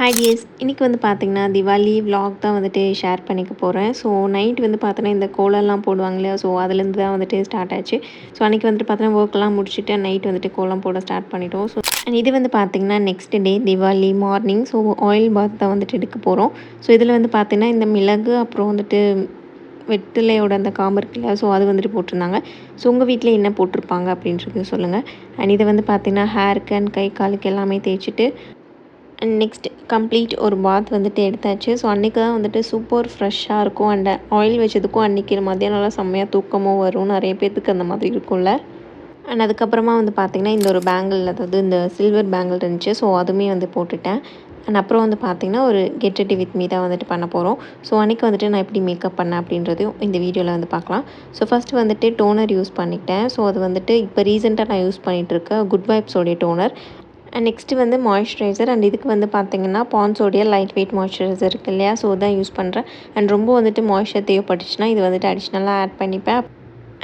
Hi tears, இன்றைக்கி வந்து பார்த்திங்கன்னா திவாலி விலாக் தான் வந்துட்டு ஷேர் பண்ணிக்க போகிறேன். ஸோ நைட் வந்து பார்த்தோன்னா இந்த கோலம்லாம் போடுவாங்க இல்லையா, ஸோ அதுலேருந்து தான் வந்துட்டு ஸ்டார்ட் ஆச்சு. ஸோ அன்றைக்கி வந்துட்டு பார்த்தோன்னா ஒர்க்லாம் முடிச்சுட்டு நைட் வந்துட்டு கோலம் போட ஸ்டார்ட் பண்ணிட்டோம். ஸோ இது வந்து பார்த்திங்கன்னா next day Diwali morning. So oil bath தான் வந்துட்டு எடுக்க போகிறோம். ஸோ இதில் வந்து பார்த்திங்கன்னா இந்த மிளகு அப்புறம் வந்துட்டு வெற்றிலையோட அந்த காம்பு இருக்கு இல்லையா, ஸோ அது வந்துட்டு போட்டிருந்தாங்க. ஸோ உங்கள் வீட்டில் என்ன போட்டிருப்பாங்க அப்படின்றது சொல்லுங்கள். அண்ட் இதை வந்து பார்த்திங்கன்னா ஹேருக்கு அண்ட் கை காலுக்கு எல்லாமே தேய்ச்சிட்டு அண்ட் நெக்ஸ்ட் கம்ப்ளீட் ஒரு பாத் வந்துட்டு எடுத்தாச்சு. ஸோ அன்றைக்கி தான் வந்துட்டு சூப்பர் ஃப்ரெஷ்ஷாக இருக்கும். அண்ட் ஆயில் வச்சதுக்கும் அன்றைக்கி மத்தியானம்லாம் செம்மையாக தூக்கமும் வரும். நிறைய பேர்த்துக்கு அந்த மாதிரி இருக்கும்ல. அண்ட் அதுக்கப்புறமா வந்து பார்த்திங்கன்னா இந்த ஒரு பேங்கிள், அதாவது இந்த சில்வர் பேங்கிள் இருந்துச்சு. ஸோ அதுவுமே வந்து போட்டுட்டேன். அண்ட் அப்புறம் வந்து பார்த்திங்கன்னா ஒரு கெட் ரெடி வித் மீ தான் வந்துட்டு பண்ண போகிறோம். ஸோ அன்றைக்கி வந்துட்டு நான் எப்படி மேக்கப் பண்ணேன் அப்படின்றதையும் இந்த வீடியோவில் வந்து பார்க்கலாம். ஸோ ஃபஸ்ட்டு வந்துட்டு டோனர் யூஸ் பண்ணிட்டேன். ஸோ அது வந்துட்டு இப்போ ரீசெண்டாக நான் யூஸ் பண்ணிகிட்ருக்கேன் குட் வைப்ஸோடைய டோனர். அண்ட் நெக்ஸ்ட்டு வந்து மாய்ஸ்சரைசர். அண்ட் இதுக்கு வந்து பார்த்திங்கன்னா பான்ஸோடைய லைட் வெயிட் மாய்ஸ்சரைசர் இருக்குது இல்லையா, ஸோ தான் யூஸ் பண்ணுறேன். அண்ட் ரொம்ப வந்துட்டு மாய்ஸ்சர் தேவைப்பட்டுச்சுன்னா இது வந்துட்டு அடிஷ்னலாக ஆட் பண்ணிப்பேன்.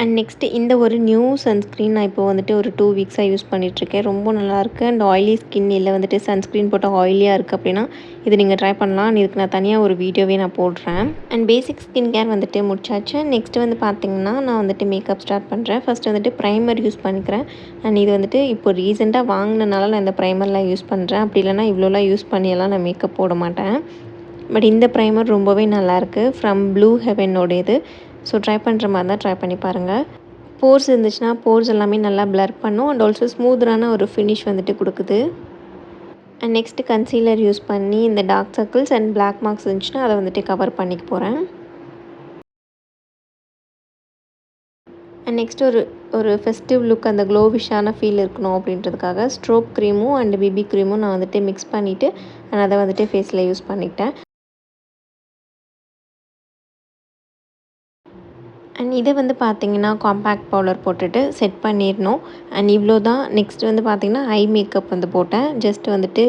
அண்ட் நெக்ஸ்ட்டு இந்த ஒரு நியூ சன்ஸ்க்ரீன் நான் இப்போ வந்துட்டு ஒரு 2 வீக்ஸாக யூஸ் பண்ணிகிட்ருக்கேன். ரொம்ப நல்லாயிருக்கு. அண்ட் ஆயிலி ஸ்கின் இல்லை வந்துட்டு சன்ஸ்க்ரீன் போட்டால் ஆயிலியாக இருக்குது அப்படின்னா இது நீங்கள் ட்ரை பண்ணலாம். இதுக்கு நான் தனியாக ஒரு வீடியோவே நான் போடுறேன். அண்ட் பேசிக் ஸ்கின் கேர் வந்துட்டு முடிச்சாச்சு. நெக்ஸ்ட்டு வந்து பார்த்திங்கன்னா நான் வந்துட்டு மேக்கப் ஸ்டார்ட் பண்ணுறேன். ஃபஸ்ட்டு வந்துட்டு ப்ரைமர் யூஸ் பண்ணிக்கிறேன். அண்ட் இது வந்துட்டு இப்போ ரீசெண்டாக வாங்கினனால நான் இந்த ப்ரைமர்லாம் யூஸ் பண்ணுறேன். அப்படி இல்லைனா இவ்வளோலாம் யூஸ் பண்ணியெல்லாம் நான் மேக்கப் போட மாட்டேன். பட் இந்த ப்ரைமர் ரொம்பவே நல்லாயிருக்கு. ஃப்ரம் ப்ளூ ஹெவனோட இது. ஸோ ட்ரை பண்ணுற மாதிரி தான் ட்ரை பண்ணி பாருங்கள். போர்ஸ் இருந்துச்சுன்னா போர்ஸ் எல்லாமே நல்லா பிளர் பண்ணும். அண்ட் ஆல்சோ ஸ்மூத்தரான ஒரு ஃபினிஷ் வந்துட்டு கொடுக்குது. அண்ட் நெக்ஸ்ட்டு கன்சீலர் யூஸ் பண்ணி இந்த dark circles and black marks இருந்துச்சுன்னா அதை வந்துட்டு கவர் பண்ணிக்க போகிறேன். அண்ட் நெக்ஸ்ட் ஒரு ஃபெஸ்டிவ் லுக், அந்த க்ளோவிஷான ஃபீல் இருக்கணும் அப்படின்றதுக்காக ஸ்ட்ரோப் க்ரீமும் அண்ட் பிபி க்ரீமும் நான் வந்துட்டு மிக்ஸ் பண்ணிவிட்டு நான் அதை வந்துட்டு ஃபேஸில் யூஸ் பண்ணிக்கிட்டேன். அண்ட் இதை வந்து பார்த்திங்கன்னா காம்பேக்ட் பவுடர் போட்டுட்டு செட் பண்ணிடணும். அண்ட் இவ்வளோ தான். நெக்ஸ்ட் வந்து பார்த்திங்கன்னா ஐ மேக்கப் வந்து போட்டேன். ஜஸ்ட் வந்துட்டு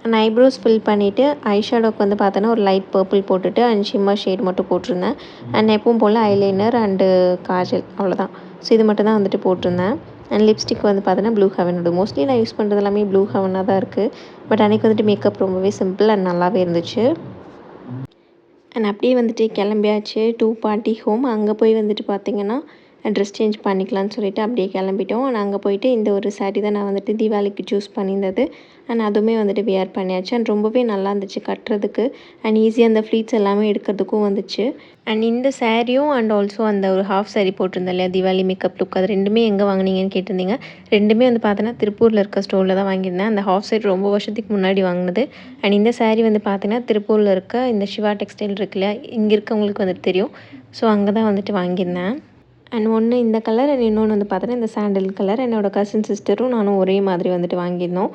அண்ட் ஐப்ரோஸ் ஃபில் பண்ணிவிட்டு ஐ ஷேடோவுக்கு வந்து பார்த்தோன்னா ஒரு லைட் பர்பிள் போட்டுட்டு அண்ட் ஷிம்மர் ஷேட் மட்டும் போட்டிருந்தேன். அண்ட் எப்பவும் போல் ஐலைனர் அண்டு காஜல், அவ்வளோதான். ஸோ இது மட்டும் தான் வந்துட்டு போட்டிருந்தேன். அண்ட் லிப்ஸ்டிக் வந்து பார்த்தோன்னா ப்ளூ ஹெவனோட. மோஸ்ட்லி நான் யூஸ் பண்ணுறது எல்லாமே ப்ளூ ஹெவனாக தான் இருக்குது. பட் அன்றைக்கி வந்துட்டு மேக்கப் ரொம்பவே சிம்பிள் அண்ட் நல்லாவே இருந்துச்சு. அண்ட் அப்படியே வந்துட்டு கிளம்பியாச்சு டூ பார்ட்டி ஹோம். அங்கே போய் வந்துட்டு பார்த்திங்கன்னா ட்ரெஸ் சேஞ்ச் பண்ணிக்கலான்னு சொல்லிவிட்டு அப்படியே கிளம்பிட்டோம். அண்ட் அங்கே போயிட்டு இந்த ஒரு சாரீ தான் நான் வந்துட்டு தீபாவளிக்கு சூஸ் பண்ணியிருந்தது. அண்ட் அதுவுமே வந்துட்டு வியர் பண்ணியாச்சு. அண்ட் ரொம்பவே நல்லா இருந்துச்சு கட்டுறதுக்கு. அண்ட் ஈஸியாக அந்த ஃப்ளீட்ஸ் எல்லாமே எடுக்கிறதுக்கும் வந்துச்சு. அண்ட் இந்த சாரியும் அண்ட் ஆல்சோ அந்த ஒரு ஹாஃப் சாரீ போட்டிருந்தேன் இல்லையா தீபாவளி மேக்கப் லுக், அது ரெண்டுமே எங்கே வாங்கினீங்கன்னு கேட்டிருந்தீங்க. ரெண்டுமே வந்து பார்த்தோன்னா திருப்பூரில் இருக்க ஸ்டோரில் தான் வாங்கியிருந்தேன். அந்த ஹாஃப் சாரீ ரொம்ப வருஷத்துக்கு முன்னாடி வாங்கினது. அண்ட் இந்த சாரீ வந்து பார்த்தீங்கன்னா திருப்பூரில் இருக்க இந்த சிவா டெக்ஸ்டைல் இருக்கு இல்லையா, இங்கே இருக்கவங்களுக்கு வந்துட்டு தெரியும். ஸோ அங்கே தான் வந்துட்டு வாங்கியிருந்தேன். அண்ட் ஒன்று இந்த கலர் அண்ட் இன்னொன்று வந்து பார்த்தோன்னா இந்த சாண்டில் கலர். என்னோடய கசின் சிஸ்டரும் நானும் ஒரே மாதிரி வந்துட்டு வாங்கியிருந்தோம்.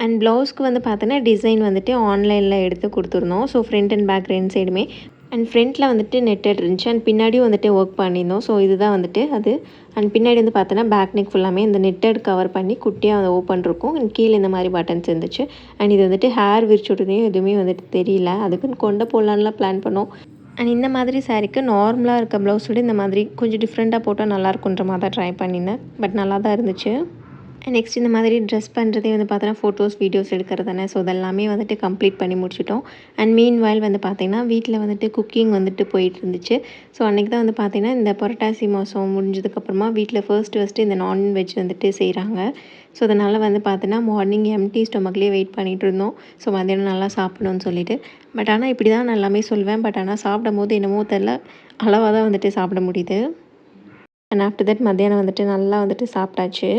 அண்ட் ப்ளவுஸ்க்கு வந்து பார்த்தோன்னா டிசைன் வந்துட்டு ஆன்லைனில் எடுத்து கொடுத்துருந்தோம். ஸோ ஃப்ரண்ட் அண்ட் பேக் ரெண்டு சைடுமே. அண்ட் ஃப்ரண்ட்டில் வந்துட்டு நெட்டட் இருந்துச்சு. அண்ட் பின்னாடியும் வந்துட்டு ஒர்க் பண்ணியிருந்தோம். ஸோ இதுதான் வந்துட்டு அது. அண்ட் பின்னாடி வந்து பார்த்தோன்னா பேக் நெக் ஃபுல்லாமே இந்த நெட்டட் கவர் பண்ணி குட்டியாக அதை ஓப்பன் இருக்கும். அண்ட் கீழே இந்த மாதிரி பட்டன்ஸ் இருந்துச்சு. அண்ட் இது வந்துட்டு ஹேர் விரிச்சுட்றதையும் எதுவுமே வந்துட்டு தெரியல. அதுக்குன்னு கொண்டை போடலான்லாம் பிளான் பண்ணோம். அண்ட் இந்த மாதிரி சாரீக்கு நார்மலாக இருக்க ப்ளவுஸோட இந்த மாதிரி கொஞ்சம் டிஃப்ரெண்ட்டாக போட்டால் நல்லாயிருக்குன்ற மாதிரி தான் ட்ரை பண்ணியிருந்தேன். பட் நல்லா தான் இருந்துச்சு. நெக்ஸ்ட் இந்த மாதிரி ட்ரெஸ் பண்ணுறதே வந்து பார்த்தோன்னா ஃபோட்டோஸ் வீடியோஸ் எடுக்கிறது தானே. ஸோ அதெல்லாமே வந்துட்டு கம்ப்ளீட் பண்ணி முடிச்சிட்டோம். அண்ட் மீன் வாயில் வந்து பார்த்திங்கன்னா வீட்டில் வந்துட்டு குக்கிங் வந்துட்டு போயிட்டு இருந்துச்சு. ஸோ அன்றைக்கி தான் வந்து பார்த்திங்கன்னா இந்த புரட்டாசி மாதம் முடிஞ்சதுக்கப்புறமா வீட்டில் ஃபர்ஸ்ட்டு இந்த நான்வெஜ் வந்துட்டு செய்கிறாங்க. ஸோ அதனால் வந்து பார்த்தோன்னா மார்னிங் எம்டி ஸ்டொமக்லேயே வெயிட் பண்ணிகிட்டு இருந்தோம். ஸோ மதியானம் நல்லா சாப்பிடணும்னு சொல்லிட்டு. பட் ஆனால் இப்படி தான் நான் எல்லாமே சொல்வேன். பட் ஆனால் சாப்பிடும் போது என்னமோ தெரில, அளவாக தான் வந்துட்டு சாப்பிட முடியுது. அண்ட் ஆஃப்டர் தட் மத்தியானம் வந்துட்டு நல்லா வந்துட்டு சாப்பிட்டாச்சு.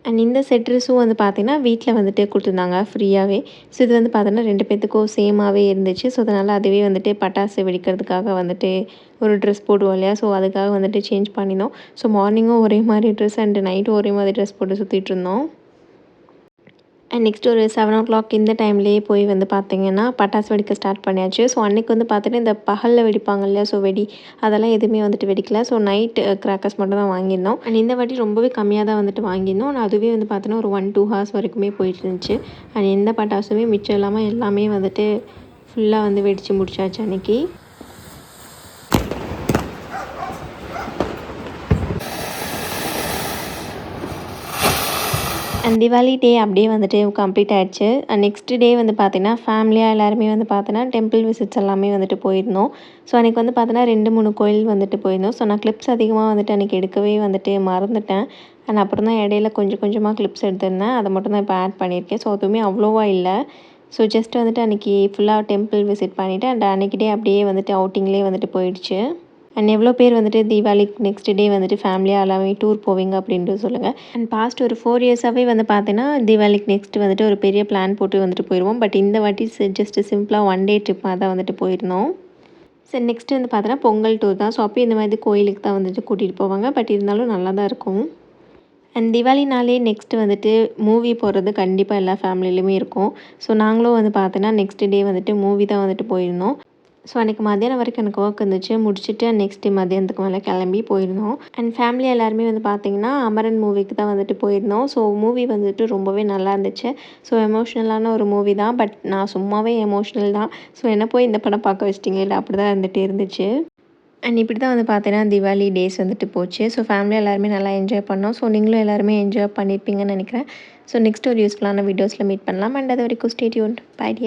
அண்ட் இந்த செட் ட்ரெஸ்ஸும் வந்து பார்த்திங்கன்னா வீட்டில் வந்துட்டு கொடுத்துருந்தாங்க ஃப்ரீயாகவே. ஸோ இது வந்து பார்த்தோன்னா 2 பேர்த்துக்கும் சேமாகவே இருந்துச்சு. ஸோ அதனால் அதுவே வந்துட்டு பட்டாசு வெடிக்கிறதுக்காக வந்துட்டு ஒரு ட்ரெஸ் போடுவோம் இல்லையா, ஸோ அதுக்காக வந்துட்டு சேஞ்ச் பண்ணினோம். ஸோ மார்னிங்கும் ஒரே மாதிரி ட்ரெஸ் அண்ட் நைட்டும் ஒரே மாதிரி ட்ரெஸ் போட்டு சுற்றிட்டு இருந்தோம். அண்ட் நெக்ஸ்ட் ஒரு 7 o'clock இந்த டைம்லேயே போய் வந்து பார்த்திங்கன்னா பட்டாசு வெடிக்க ஸ்டார்ட் பண்ணியாச்சு. ஸோ அன்றைக்கி வந்து பார்த்துட்டு இந்த பகலில் வெடிப்பாங்க இல்லையா, ஸோ வெடி அதெல்லாம் எதுவுமே வந்துட்டு வெடிக்கல. ஸோ நைட் கிராக்கர்ஸ் மட்டும் தான் வாங்கியிருந்தோம். அண்ட் இந்த வாட்டி ரொம்பவே கம்மியாக தான் வந்துட்டு வாங்கியிருந்தோம். அண்ட் அதுவே வந்து பார்த்தோன்னா ஒரு 1-2 hours வரைக்குமே போயிட்டு இருந்துச்சு. அண்ட் எந்த பட்டாசுமே மிச்சம் இல்லாமல் எல்லாமே வந்துட்டு ஃபுல்லாக வந்து வெடித்து முடிச்சாச்சு அன்றைக்கி. அண்ட் திவாலி டே அப்படியே வந்துட்டு கம்ப்ளீட் ஆயிடுச்சு. நெக்ஸ்ட் டே வந்து பார்த்தீங்கன்னா, ஃபேமிலியாக எல்லாருமே வந்து பார்த்தோன்னா, டெம்பிள் விசிட்ஸ் எல்லாமே வந்துட்டு போயிருந்தோம். ஸோ அன்றைக்கி வந்து பார்த்தோன்னா 2, 3 கோயில் வந்துட்டு போயிருந்தோம். ஸோ நான் கிளிப்ஸ் அதிகமாக வந்துட்டு அன்றைக்கி எடுக்கவே வந்துட்டு மறந்துட்டேன். அண்ட் அப்புறம் தான் இடையில கொஞ்சம் கொஞ்சமாக கிளிப்ஸ் எடுத்திருந்தேன். அதை மட்டும் தான் இப்போ ஆட் பண்ணியிருக்கேன். ஸோ அதுவுமே அவ்வளோவா இல்லை. ஸோ ஜஸ்ட் வந்துட்டு அன்றைக்கி ஃபுல்லாக டெம்பிள் விசிட் பண்ணிவிட்டு அண்ட் அன்றைக்கி டே அப்படியே வந்துட்டு அவுட்டிங்லேயே வந்துட்டு போயிடுச்சு. அண்ட் எவ்வளோ பேர் வந்துட்டு தீபாவளிக்கு நெக்ஸ்ட் டே வந்துட்டு ஃபேமிலியாக எல்லாமே டூர் போவீங்க அப்படின்ட்டு சொல்லுங்கள். அண்ட் பாஸ்ட் ஒரு 4 இயர்ஸாகவே வந்து பார்த்தீங்கன்னா தீபாவளிக்கு நெக்ஸ்ட் வந்துட்டு ஒரு பெரிய பிளான் போட்டு வந்துட்டு போயிடுவோம். பட் இந்த வாட்டி ஜஸ்ட் சிம்பிளாக 1 டே ட்ரிப்பாக தான் வந்துட்டு போயிருந்தோம். சரி நெக்ஸ்ட் வந்து பார்த்தோன்னா பொங்கல் டூர் தான். ஸோ அப்போயும் இந்த மாதிரி கோயிலுக்கு தான் வந்துட்டு கூட்டிகிட்டு போவாங்க. பட் இருந்தாலும் நல்லா தான் இருக்கும். அண்ட் திவாலினாலே நெக்ஸ்ட் வந்துட்டு மூவி போகிறது கண்டிப்பாக எல்லா ஃபேமிலியிலுமே இருக்கும். ஸோ நாங்களும் வந்து பார்த்தோன்னா நெக்ஸ்ட் டே வந்துட்டு மூவி தான் வந்துட்டு போயிருந்தோம். ஸோ அன்றைக்கி மத்தியானம் வரைக்கும் எனக்கு ஒர்க் இருந்துச்சு. முடிச்சுட்டு நெக்ஸ்ட் டே மதியானத்துக்கு மேலே கிளம்பி போயிருந்தோம். அண்ட் ஃபேமிலி எல்லாருமே வந்து பார்த்திங்கன்னா அமரன் மூவிக்கு தான் வந்துட்டு போயிருந்தோம். ஸோ மூவி வந்துட்டு ரொம்பவே நல்லா இருந்துச்சு. ஸோ எமோஷ்னலான ஒரு மூவி தான். பட் நான் சும்மாவே எமோஷ்னல் தான். ஸோ என்ன போய் இந்த படம் பார்க்க வச்சிட்டிங்களே அப்படி தான் வந்துட்டு இருந்துச்சு. அண்ட் இப்படி தான் வந்து பார்த்தீங்கன்னா திவாலி டேஸ் வந்துட்டு போச்சு. ஸோ ஃபேமிலியாக எல்லாருமே நல்லா என்ஜாய் பண்ணோம். ஸோ நீங்களும் எல்லாருமே என்ஜாய் பண்ணியிருப்பீங்கன்னு நினைக்கிறேன். ஸோ நெக்ஸ்ட் ஒரு யூஸ்ஃபுல்லான வீடியோஸில் மீட் பண்ணலாம். அண்ட் அது வரைக்கும் ஸ்டே டியூன்ட். By dear.